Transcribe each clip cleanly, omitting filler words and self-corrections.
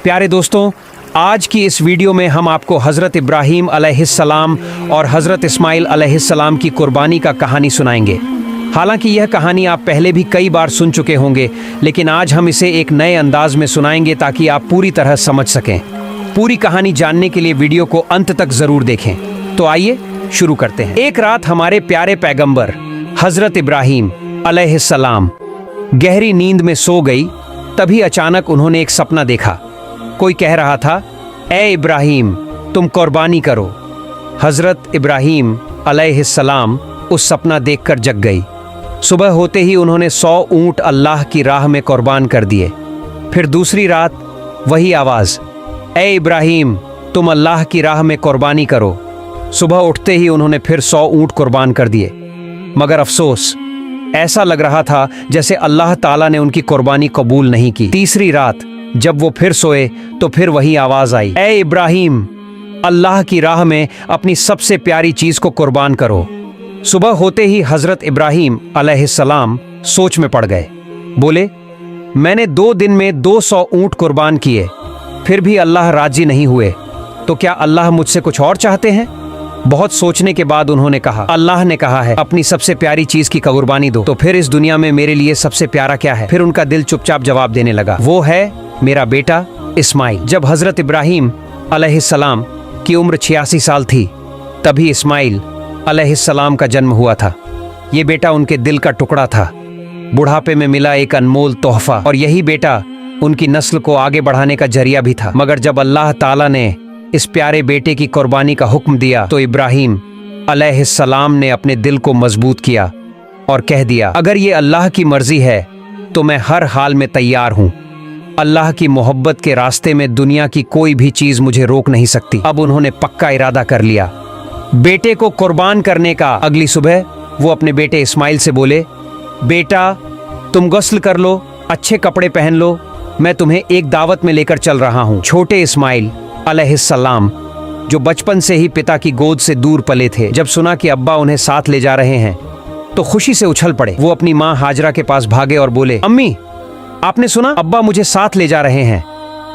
प्यारे दोस्तों, आज की इस वीडियो में हम आपको हज़रत इब्राहीम अलैहिस्सलाम और हज़रत इस्माइल अलैहिस्सलाम की कुर्बानी का कहानी सुनाएंगे। हालांकि यह कहानी आप पहले भी कई बार सुन चुके होंगे, लेकिन आज हम इसे एक नए अंदाज में सुनाएंगे ताकि आप पूरी तरह समझ सकें। पूरी कहानी जानने के लिए वीडियो को अंत तक ज़रूर देखें। तो आइए शुरू करते हैं। एक रात हमारे प्यारे पैगंबर हज़रत इब्राहीम अलैहिस्सलाम गहरी नींद में सो गई। तभी अचानक उन्होंने एक सपना देखा। कोई कह रहा था, ए इब्राहीम, तुम कुर्बानी करो। हज़रत इब्राहीम अलैहिस्सलाम उस सपना देखकर जग गई। सुबह होते ही उन्होंने 100 ऊँट अल्लाह की राह में कुर्बान कर दिए। फिर दूसरी रात वही आवाज़, ए इब्राहीम, तुम अल्लाह की राह में कुर्बानी करो। सुबह उठते ही उन्होंने फिर 100 ऊँट कुर्बान कर दिए। मगर अफसोस, ऐसा लग रहा था जैसे अल्लाह ताला ने उनकी कुर्बानी कबूल नहीं की। तीसरी रात जब वो फिर सोए तो फिर वही आवाज़ आई, ए इब्राहीम, अल्लाह की राह में अपनी सबसे प्यारी चीज़ को कुर्बान करो। सुबह होते ही हज़रत इब्राहीम अलैहिस्सलाम सोच में पड़ गए। बोले, मैंने 2 दिन में 200 ऊँट कुर्बान किए, फिर भी अल्लाह राजी नहीं हुए, तो क्या अल्लाह मुझसे कुछ और चाहते हैं? बहुत सोचने के बाद उन्होंने कहा, अल्लाह ने कहा है अपनी सबसे प्यारी चीज़ की कुर्बानी दो, तो फिर इस दुनिया में मेरे लिए सबसे प्यारा क्या है? फिर उनका दिल चुपचाप जवाब देने लगा, वो है मेरा बेटा इस्माइल। जब हज़रत इब्राहीम अलैहिस्सलाम की उम्र 86 साल थी, तभी इस्माइल अलैहिस्सलाम का जन्म हुआ था। ये बेटा उनके दिल का टुकड़ा था, बुढ़ापे में मिला एक अनमोल तोहफा, और यही बेटा उनकी नस्ल को आगे बढ़ाने का जरिया भी था। मगर जब अल्लाह ताला ने इस प्यारे बेटे की कुर्बानी का हुक्म दिया तो इब्राहीम अलैहिस्सलाम ने अपने दिल को मजबूत किया और कह दिया, अगर ये अल्लाह की मर्जी है तो मैं हर हाल में तैयार हूँ। अल्लाह की मोहब्बत के रास्ते में दुनिया की कोई भी चीज़ मुझे रोक नहीं सकती। अब उन्होंने पक्का इरादा कर लिया बेटे को कुर्बान करने का। अगली सुबह वो अपने बेटे इस्माइल से बोले, बेटा, तुम गुस्ल कर लो, अच्छे कपड़े पहन लो, मैं तुम्हें एक दावत में लेकर चल रहा हूँ। छोटे इस्माइल अलैहिस्सलाम, जो बचपन से ही पिता की गोद से दूर पले थे, जब सुना कि अब्बा उन्हें साथ ले जा रहे हैं तो खुशी से उछल पड़े। वो अपनी माँ हाजरा के पास भागे और बोले, अम्मी, आपने सुना? अब्बा मुझे साथ ले जा रहे हैं,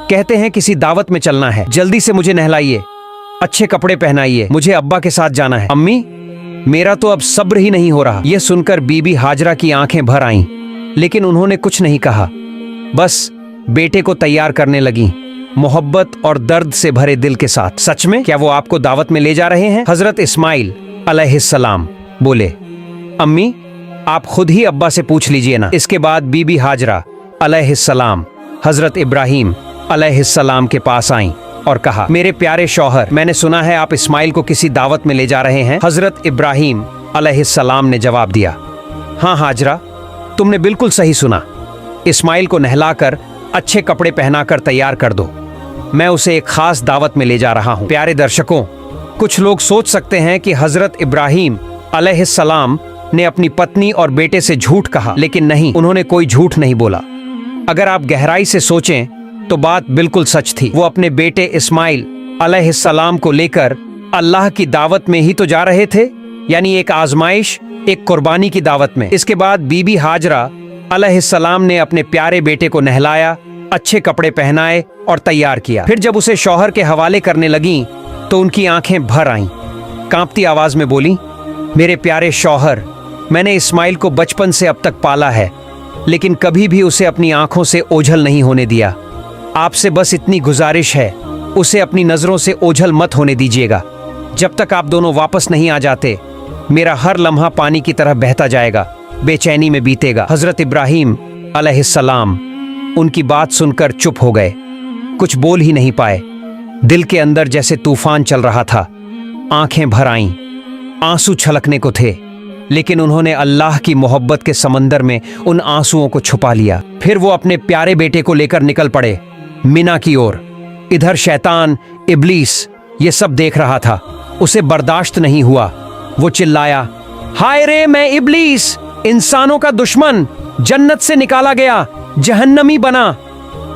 कहते हैं किसी दावत में चलना है, जल्दी से मुझे नहलाइए, अच्छे कपड़े पहनाइए, मुझे अब्बा के साथ जाना है। अम्मी, मेरा तो अब सब्र ही नहीं हो रहा। यह सुनकर बीबी हाजरा की आंखें भर आईं, लेकिन उन्होंने कुछ नहीं कहा, बस बेटे को तैयार करने लगी, मोहब्बत और दर्द से भरे दिल के साथ। सच में क्या वो आपको दावत में ले जा रहे हैं? हज़रत इस्माइल अलैहिस्सलाम बोले, अम्मी, आप खुद ही अब्बा से पूछ लीजिए ना। इसके बाद बीबी हाजरा अलैहिस्सलाम हज़रत इब्राहीम अलैहिस्सलाम के पास आईं और कहा, मेरे प्यारे शौहर, मैंने सुना है आप इस्माइल को किसी दावत में ले जा रहे हैं। हज़रत इब्राहीम अलैहिस्सलाम ने जवाब दिया, हाँ हाजरा, तुमने बिल्कुल सही सुना। इस्माइल को नहलाकर अच्छे कपड़े पहनाकर तैयार कर दो, मैं उसे एक खास दावत में ले जा रहा हूँ। प्यारे दर्शकों, कुछ लोग सोच सकते हैं कि हज़रत इब्राहीम अलैहिस्सलाम ने अपनी पत्नी और बेटे से झूठ कहा, लेकिन नहीं, उन्होंने कोई झूठ नहीं बोला। अगर आप गहराई से सोचें तो बात बिल्कुल सच थी। वो अपने बेटे इस्माइल अलैहिस्सलाम को लेकर अल्लाह की दावत में ही तो जा रहे थे, यानी एक आजमाइश, एक कुर्बानी की दावत में। इसके बाद बीबी हाजरा अलैहिस्सलाम ने अपने प्यारे बेटे को नहलाया, अच्छे कपड़े पहनाए और तैयार किया। फिर जब उसे शौहर के हवाले करने लगीं तो उनकी आंखें भर आईं। कांपती आवाज में बोली, मेरे प्यारे शौहर, मैंने इस्माइल को बचपन से अब तक पाला है, लेकिन कभी भी उसे अपनी आंखों से ओझल नहीं होने दिया। आपसे बस इतनी गुजारिश है, उसे अपनी नजरों से ओझल मत होने दीजिएगा। जब तक आप दोनों वापस नहीं आ जाते, मेरा हर लम्हा पानी की तरह बहता जाएगा, बेचैनी में बीतेगा। हज़रत इब्राहीम अलैहिस्सलाम उनकी बात सुनकर चुप हो गए, कुछ बोल ही नहीं पाए। दिल के अंदर जैसे तूफान चल रहा था, आंखें भर आईं, आंसू छलकने को थे, लेकिन उन्होंने अल्लाह की मोहब्बत के समंदर में उन आंसुओं को छुपा लिया। फिर वो अपने प्यारे बेटे को लेकर निकल पड़े मिना की ओर। इधर शैतान इब्लीस ये सब देख रहा था, उसे बर्दाश्त नहीं हुआ। वो चिल्लाया, हाय रे, मैं इब्लीस, इंसानों का दुश्मन, जन्नत से निकाला गया, जहन्नमी बना,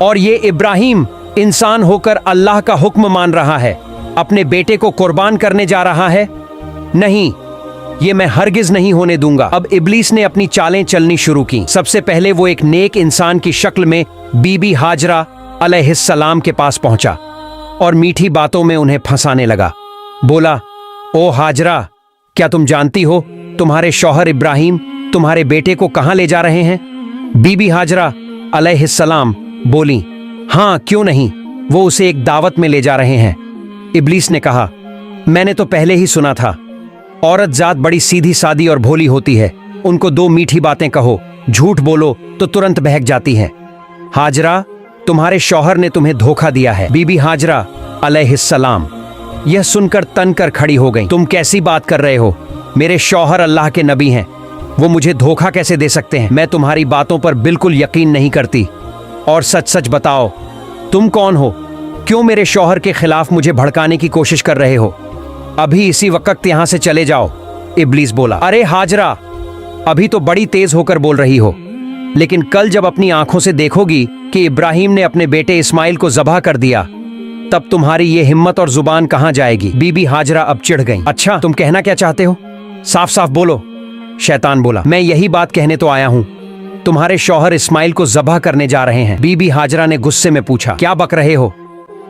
और ये इब्राहीम इंसान होकर अल्लाह का हुक्म मान रहा है, अपने बेटे को कुर्बान करने जा रहा है। नहीं, ये मैं हरगिज नहीं होने दूंगा। अब इब्लीस ने अपनी चालें चलनी शुरू की। सबसे पहले वो एक नेक इंसान की शक्ल में बीबी हाजरा अलैहिस्सलाम के पास पहुंचा और मीठी बातों में उन्हें फंसाने लगा। बोला, ओ हाजरा, क्या तुम जानती हो तुम्हारे शौहर इब्राहिम तुम्हारे बेटे को कहां ले जा रहे हैं? बीबी हाजरा अलैहिस्सलाम बोली, हाँ क्यों नहीं, वो उसे एक दावत में ले जा रहे हैं। इब्लीस ने कहा, मैंने तो पहले ही सुना था, औरत जात बड़ी सीधी सादी और भोली होती है, उनको दो मीठी बातें कहो, झूठ बोलो तो तुरंत बहक जाती हैं। हाजरा, तुम्हारे शौहर ने तुम्हें धोखा दिया है। बीबी हाजरा अलैहिस्सलाम यह सुनकर तन कर खड़ी हो गई। तुम कैसी बात कर रहे हो? मेरे शौहर अल्लाह के नबी हैं, वो मुझे धोखा कैसे दे सकते हैं? मैं तुम्हारी बातों पर बिल्कुल यकीन नहीं करती। और सच सच बताओ, तुम कौन हो? क्यों मेरे शौहर के खिलाफ मुझे भड़काने की कोशिश कर रहे हो? अभी इसी वक्त यहां से चले जाओ। इब्लीस बोला, अरे हाजरा, अभी तो बड़ी तेज होकर बोल रही हो, लेकिन कल जब अपनी आंखों से देखोगी कि इब्राहिम ने अपने बेटे इस्माइल को ज़बह कर दिया, तब तुम्हारी ये हिम्मत और जुबान कहां जाएगी? बीबी हाजरा अब चिढ़ गई। अच्छा, तुम कहना क्या चाहते हो? साफ साफ बोलो। शैतान बोला, मैं यही बात कहने तो आया हूं, तुम्हारे शौहर इस्माइल को ज़बह करने जा रहे हैं। बीबी हाजरा ने गुस्से में पूछा, क्या बक रहे हो?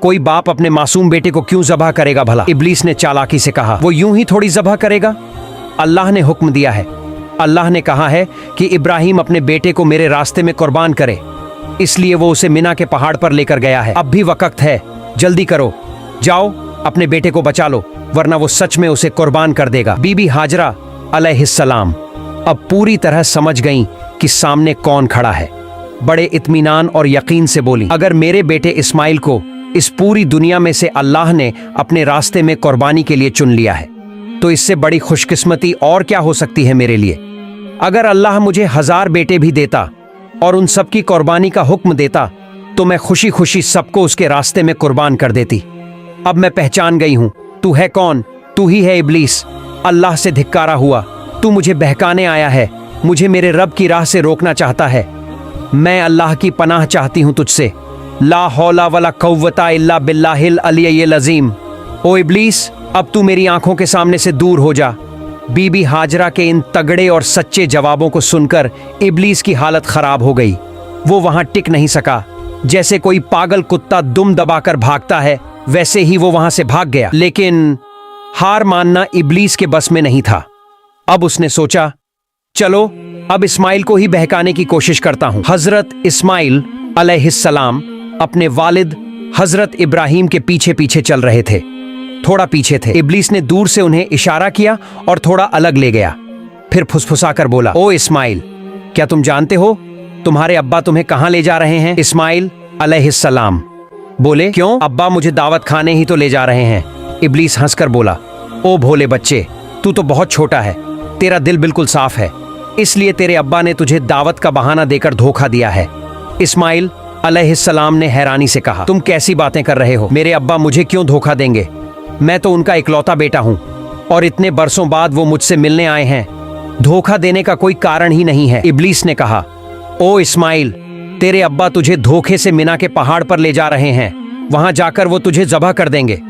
कोई बाप अपने मासूम बेटे को क्यों ज़बह करेगा भला? इब्लीस ने चालाकी से कहा, वो यूं ही थोड़ी ज़बह करेगा, अल्लाह ने हुक्म दिया है। अल्लाह ने कहा है कि इब्राहिम अपने बेटे को मेरे रास्ते में कुर्बान करे, इसलिए वो उसे मिना के पहाड़ पर लेकर गया है। अब भी वक्त है, जल्दी करो, जाओ अपने बेटे को बचा लो, वरना वो सच में उसे कुर्बान कर देगा। बीबी हाजरा अलैहिस्सलाम अब पूरी तरह समझ गईं कि सामने कौन खड़ा है। बड़े इत्मीनान और यकीन से बोली, अगर मेरे बेटे इस्माइल को इस पूरी दुनिया में से अल्लाह ने अपने रास्ते में कुर्बानी के लिए चुन लिया है, तो इससे बड़ी खुशकिस्मती और क्या हो सकती है मेरे लिए। अगर अल्लाह मुझे 1000 बेटे भी देता और उन सब की कुर्बानी का हुक्म देता, तो मैं खुशी खुशी सबको उसके रास्ते में कुर्बान कर देती। अब मैं पहचान गई हूं, तू है कौन? तू ही है इब्लीस, अल्लाह से धिक्कारा हुआ। तू मुझे बहकाने आया है, मुझे मेरे रब की राह से रोकना चाहता है। मैं अल्लाह की पनाह चाहती हूं तुझसे। ला हौला वला कव्वता इल्ला बिल्लाहिल अलिय्यिल अज़ीम। ओ इब्लीस, अब तू मेरी आंखों के सामने से दूर हो जा। बीबी हाजरा के इन तगड़े और सच्चे जवाबों को सुनकर इब्लीस की हालत खराब हो गई। वो वहां टिक नहीं सका। जैसे कोई पागल कुत्ता दुम दबाकर भागता है, वैसे ही वो वहां से भाग गया। लेकिन हार मानना इब्लीस के बस में नहीं था। अब उसने सोचा, चलो अब इस्माइल को ही बहकाने की कोशिश करता हूं। हजरत इस्माइल अलैहिस्सलाम अपने वालिद हजरत इब्राहिम के पीछे पीछे चल रहे थे। थोड़ा पीछे थे। इब्लीस ने दूर से उन्हें इशारा किया और थोड़ा अलग ले गया। फिर फुसफुसाकर बोला, ओ इस्माइल, क्या तुम जानते हो तुम्हारे अब्बा तुम्हें कहां ले जा रहे हैं? इस्माइल अलैहिस्सलाम बोले, क्यों? अब्बा मुझे दावत खाने ही तो ले जा रहे हैं। इब्लीस हंसकर बोला, ओ भोले बच्चे, तू तो बहुत छोटा है, तेरा दिल बिल्कुल साफ है, इसलिए तेरे अब्बा ने तुझे दावत का बहाना देकर धोखा दिया है। इस्माइल अलैहिस्सलाम ने हैरानी से कहा, तुम कैसी बातें कर रहे हो? मेरे अब्बा मुझे क्यों धोखा देंगे? मैं तो उनका इकलौता बेटा हूं और इतने बरसों बाद वो मुझसे मिलने आए हैं। धोखा देने का कोई कारण ही नहीं है। इब्लीस ने कहा, ओ इस्माइल, तेरे अब्बा तुझे धोखे से मिना के पहाड़ पर ले जा रहे हैं, वहां जाकर वो तुझे ज़बह कर देंगे।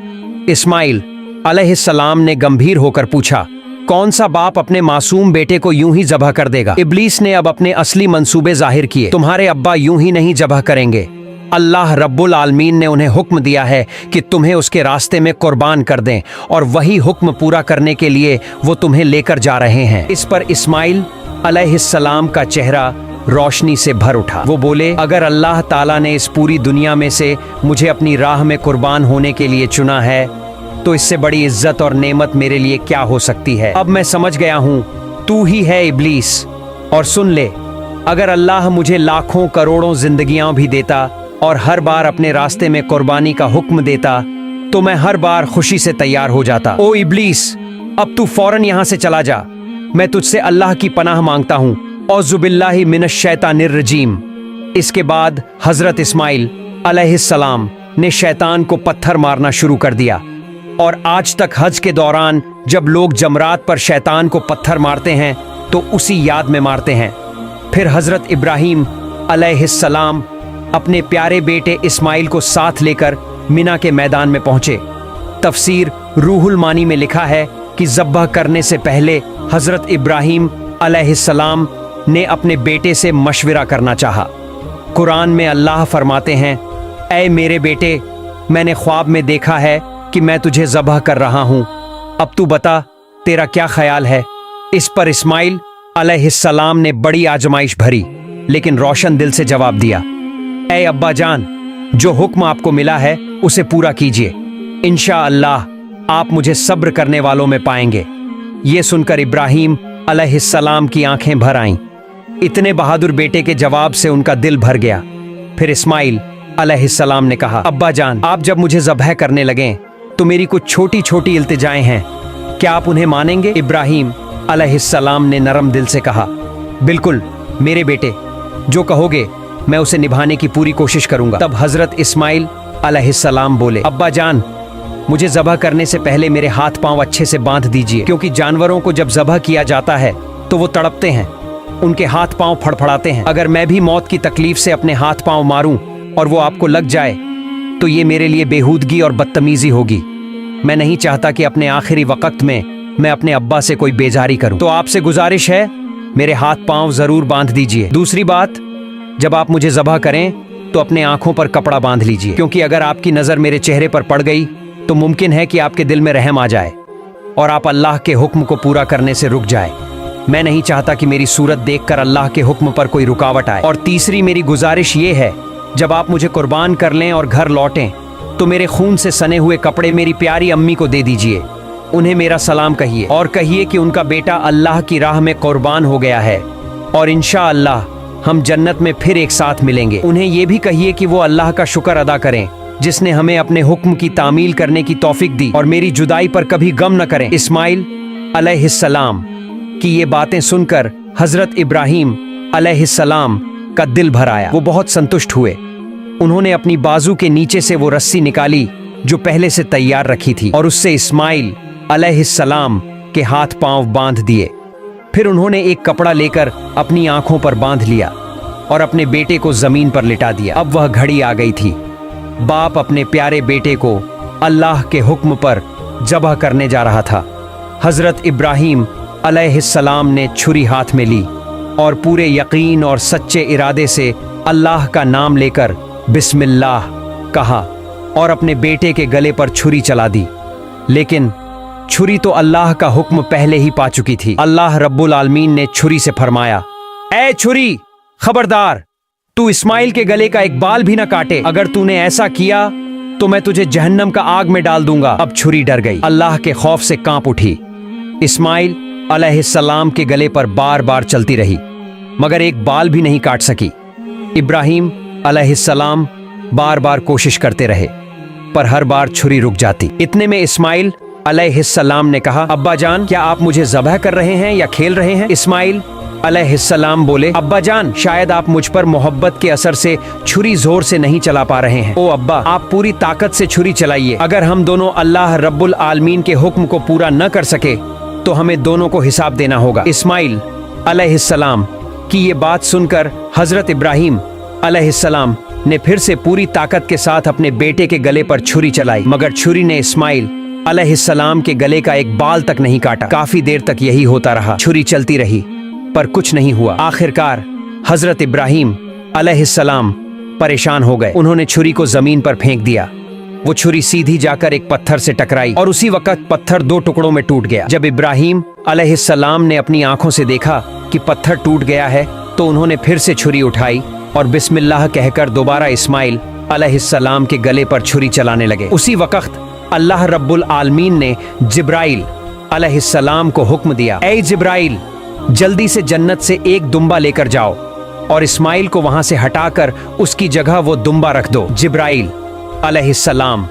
इस्माइल अलैहिस्सलाम ने गंभीर होकर पूछा, कौन सा बाप अपने मासूम बेटे को यूं ही ज़बह कर देगा? इब्लीस ने अब अपने असली मंसूबे जाहिर किए। तुम्हारे अब्बा यूं ही नहीं ज़बह करेंगे। अल्लाह रब्बुल आलमीन ने उन्हें हुक्म दिया है कि तुम्हें उसके रास्ते में कुर्बान कर दें, और वही हुक्म पूरा करने के लिए वो तुम्हें लेकर जा रहे हैं। इस पर इस्माइल अलैहिस्सलाम का चेहरा रोशनी से भर उठा। वो बोले, अगर अल्लाह ताला ने इस पूरी दुनिया में से मुझे अपनी राह में कुर्बान होने के लिए चुना है, तो इससे बड़ी इज्जत और नेमत मेरे लिए क्या हो सकती है। अब मैं समझ गया हूँ, तू ही है इब्लीस। और सुन ले, अगर अल्लाह मुझे लाखों करोड़ों जिंदगियां भी देता और हर बार अपने रास्ते में कुर्बानी का हुक्म देता, तो मैं हर बार खुशी से तैयार हो जाता। ओ इब्लीस, अब तू फौरन यहाँ से चला जा। मैं तुझसे अल्लाह की पनाह मांगता हूँ। औज़ुबिल्लाहि मिनश शैतानिर रजीम। इसके बाद हजरत इस्माइल अलैहिस्सलाम ने शैतान को पत्थर मारना शुरू कर दिया, और आज तक हज के दौरान जब लोग जमरात पर शैतान को पत्थर मारते हैं तो उसी याद में मारते हैं। फिर हजरत इब्राहिम अलैहिस्सलाम अपने प्यारे बेटे इस्माइल को साथ लेकर मिना के मैदान में पहुंचे। तफसीर रूहुल मानी में लिखा है कि ज़ब्ह करने से पहले हजरत इब्राहिम अलैहिस्सलाम ने अपने बेटे से मशविरा करना चाहा। कुरान में अल्लाह फरमाते हैं, ऐ मेरे बेटे, मैंने ख्वाब में देखा है कि मैं तुझे ज़बह कर रहा हूँ। अब तू बता, तेरा क्या ख्याल है? इस पर इस्माइल अलैहिस्सलाम ने बड़ी आजमाइश भरी लेकिन रोशन दिल से जवाब दिया, ऐ अब्बा जान, जो हुक्म आपको मिला है उसे पूरा कीजिए। इंशाअल्लाह आप मुझे सब्र करने वालों में पाएंगे। ये सुनकर इब्राहीम अलैहिस्सलाम की आंखें भर आईं। इतने बहादुर बेटे के जवाब से उनका दिल भर गया। फिर इस्माइल अलैहिस्सलाम ने कहा, अब्बा जान, आप जब मुझे ज़बह करने लगें तो मेरी कुछ छोटी छोटी इल्तिजाएं हैं, क्या आप उन्हें मानेंगे? इब्राहीम अलैहिस्सलाम ने नरम दिल से कहा, बिल्कुल मेरे बेटे, जो कहोगे मैं उसे निभाने की पूरी कोशिश करूंगा। तब हजरत इस्माइल अलैहिस्सलाम बोले, अब्बा जान, मुझे ज़बह करने से पहले मेरे हाथ पांव अच्छे से बांध दीजिए, क्योंकि जानवरों को जब ज़बह किया जाता है तो वो तड़पते हैं, उनके हाथ पांव फड़फड़ाते हैं। अगर मैं भी मौत की तकलीफ से अपने हाथ पांव मारूं और वो आपको लग जाए तो ये मेरे लिए बेहूदगी और बदतमीजी होगी। मैं नहीं चाहता कि अपने आखिरी वक्त में मैं अपने अब्बा से कोई बेजारी करूं। तो आपसे गुजारिश है, मेरे हाथ पांव जरूर बांध दीजिए। दूसरी बात, जब आप मुझे ज़बह करें तो अपने आंखों पर कपड़ा बांध लीजिए, क्योंकि अगर आपकी नज़र मेरे चेहरे पर पड़ गई तो मुमकिन है कि आपके दिल में रहम आ जाए और आप अल्लाह के हुक्म को पूरा करने से रुक जाए। मैं नहीं चाहता कि मेरी सूरत देखकर अल्लाह के हुक्म पर कोई रुकावट आए। और तीसरी मेरी गुजारिश ये है, जब आप मुझे कुर्बान कर लें और घर लौटें तो मेरे खून से सने हुए कपड़े मेरी प्यारी अम्मी को दे दीजिए। उन्हें मेरा सलाम कहिए और कहिए कि उनका बेटा अल्लाह की राह में कुर्बान हो गया है और इंशाअल्लाह हम जन्नत में फिर एक साथ मिलेंगे। उन्हें ये भी कहिए कि वो अल्लाह का शुक्र अदा करें जिसने हमें अपने हुक्म की तामील करने की तौफीक दी और मेरी जुदाई पर कभी गम न करें। इस्माइल अलैहिस्सलाम की ये बातें सुनकर हजरत इब्राहीम अलैहिस्सलाम का दिल भर आया। वो बहुत संतुष्ट हुए। उन्होंने अपनी बाजू के नीचे से वो रस्सी निकाली जो पहले से तैयार रखी थी और उससे इस्माइल अलैहिस्सलाम के हाथ पांव बांध दिए। फिर उन्होंने एक कपड़ा लेकर अपनी आंखों पर बांध लिया और अपने बेटे को जमीन पर लिटा दिया। अब वह घड़ी आ गई थी। बाप अपने प्यारे बेटे को अल्लाह के हुक्म पर ज़बह करने जा रहा था। हजरत इब्राहीम अलैहिस्सलाम ने छुरी हाथ में ली और पूरे यकीन और सच्चे इरादे से अल्लाह का नाम लेकर बिस्मिल्लाह कहा और अपने बेटे के गले पर छुरी चला दी। लेकिन छुरी तो अल्लाह का हुक्म पहले ही पा चुकी थी। अल्लाह रब्बुल आलमीन ने छुरी से फरमाया, ऐ छुरी, खबरदार, तू इस्माइल के गले का एक बाल भी न काटे। अगर तूने ऐसा किया तो मैं तुझे जहन्नम का आग में डाल दूंगा। अब छुरी डर गई, अल्लाह के खौफ से कांप उठी। इस्माइल अलैहिस्सलाम के गले पर बार बार चलती रही मगर एक बाल भी नहीं काट सकी। इब्राहीम अलैहिस्सलाम बार बार कोशिश करते रहे पर हर बार छुरी रुक जाती। इतने में इस्माइल अलैहिस्सलाम ने कहा, अब्बा जान, क्या आप मुझे ज़बह कर रहे हैं या खेल रहे हैं? इस्माइल अलैहिस्सलाम बोले, अब्बा जान, शायद आप मुझ पर मोहब्बत के असर से छुरी जोर से नहीं चला पा रहे हैं। ओ अब्बा, आप पूरी ताकत से छुरी चलाइए। अगर हम दोनों अल्लाह रब्बुल आलमीन के हुक्म को पूरा न कर सके तो हमें दोनों को हिसाब देना होगा। इस्माइल अलैहिस्सलाम की ये बात सुनकर हजरत इब्राहीम अलैहिस्सलाम ने फिर से पूरी ताकत के साथ अपने बेटे के गले पर छुरी चलाई मगर छुरी ने इस्माइल अलैहिस्सलाम के गले का एक बाल तक नहीं काटा। काफी देर तक यही होता रहा। छुरी चलती रही पर कुछ नहीं हुआ। आखिरकार हजरत इब्राहीम अलैहिस्सलाम परेशान हो गए। उन्होंने छुरी को जमीन पर फेंक दिया। वो छुरी सीधी जाकर एक पत्थर से टकराई और उसी वक्त पत्थर दो टुकड़ों में टूट गया। जब इब्राहीम अलैहिस्सलाम ने अपनी आंखों से देखा कि पत्थर टूट गया है तो उन्होंने फिर से छुरी उठाई और बिस्मिल्लाह कहकर दोबारा इस्माइल अलैहिस्सलाम के गले पर छुरी चलाने लगे। उसी वक्त अल्लाह रब्बुल आलमीन ने जिब्राइल अलैहिस्सलाम को हुक्म दिया, ऐ जिब्राइल, जल्दी से जन्नत से एक दुम्बा लेकर जाओ और इस्माइल को वहां से हटाकर उसकी जगह वो दुम्बा रख दो। जिब्राइल अलैहिस्सलाम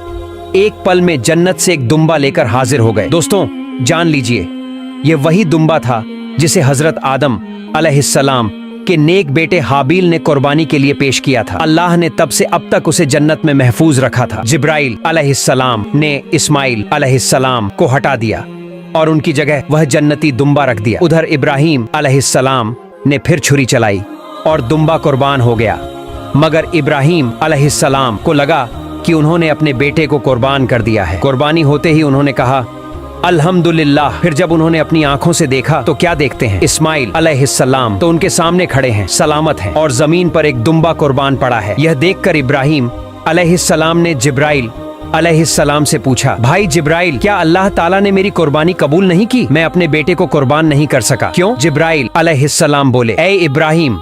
एक पल में जन्नत से एक दुम्बा लेकर हाजिर हो गए। दोस्तों, जान लीजिए, ये वही दुम्बा था जिसे हजरत आदम अलैहिस्सलाम के नेक बेटे हाबील ने कुर्बानी के लिए पेश किया था। अल्लाह ने तब से अब तक उसे जन्नत में महफूज रखा था। जिब्राइल अलैहिस्सलाम ने इस्माइल अलैहिस्सलाम को हटा दिया और उनकी जगह वह जन्नती दुम्बा रख दिया। उधर इब्राहीम अलैहिस्सलाम ने फिर छुरी चलाई और दुम्बा कुर्बान हो गया मगर इब्राहीम अलैहिस्सलाम को लगा कि उन्होंने अपने बेटे को कुर्बान कर दिया है। कुर्बानी होते ही उन्होंने कहा, अल्हम्दुलिल्लाह। फिर जब उन्होंने अपनी आंखों से देखा तो क्या देखते हैं, इस्माइल अलैहिस्सलाम तो उनके सामने खड़े हैं, सलामत हैं और जमीन पर एक दुम्बा कुर्बान पड़ा है। यह देखकर इब्राहीम अलैहिस्सलाम ने जिब्राइल अलैहिस्सलाम से पूछा, भाई जिब्राइल, क्या अल्लाह ताला ने मेरी कुर्बानी कबूल नहीं की? मैं अपने बेटे को कुर्बान नहीं कर सका। क्यों? जिब्राइल अलैहिस्सलाम बोले, ए इब्राहिम,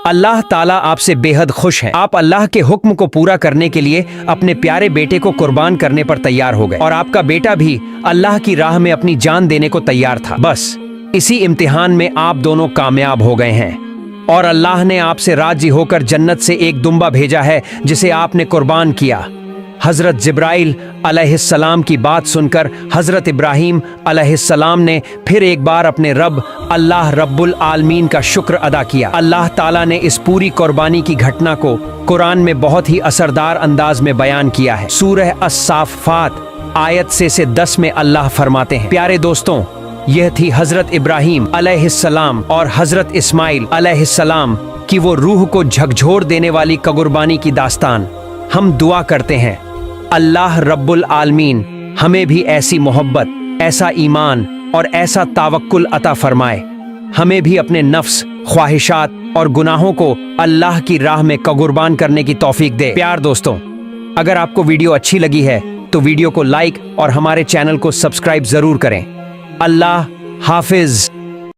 अल्लाह ताला आपसे बेहद खुश है। आप अल्लाह के हुक्म को पूरा करने के लिए अपने प्यारे बेटे को कुर्बान करने पर तैयार हो गए और आपका बेटा भी अल्लाह की राह में अपनी जान देने को तैयार था। बस इसी इम्तिहान में आप दोनों कामयाब हो गए हैं और अल्लाह ने आपसे राजी होकर जन्नत से एक दुम्बा भेजा है जिसे आपने कुर्बान किया। हजरत जिब्राइल अलैहिस्सलाम की बात सुनकर हजरत इब्राहिम अलैहिस्सलाम ने फिर एक बार अपने रब अल्लाह रब्बुल आलमीन का शुक्र अदा किया। अल्लाह ताला ने इस पूरी कुर्बानी की घटना को कुरान में बहुत ही असरदार अंदाज में बयान किया है। सूरह अस-साफ़ात आयत से 10 में अल्लाह फरमाते हैं, प्यारे दोस्तों, यह थी हजरत इब्राहिम अलैहिस्सलाम और हजरत इस्माइल अलैहिस्सलाम की वो रूह को झकझोर देने वाली कुर्बानी की दास्तान। हम दुआ करते हैं अल्लाह रब्बुल आलमीन हमें भी ऐसी मोहब्बत, ऐसा ईमान और ऐसा तावक्कुल अता फरमाए। हमें भी अपने नफ्स, ख्वाहिशात और गुनाहों को अल्लाह की राह में कुर्बान करने की तौफीक दे। प्यार दोस्तों, अगर आपको वीडियो अच्छी लगी है तो वीडियो को लाइक और हमारे चैनल को सब्सक्राइब जरूर करें। अल्लाह हाफिज।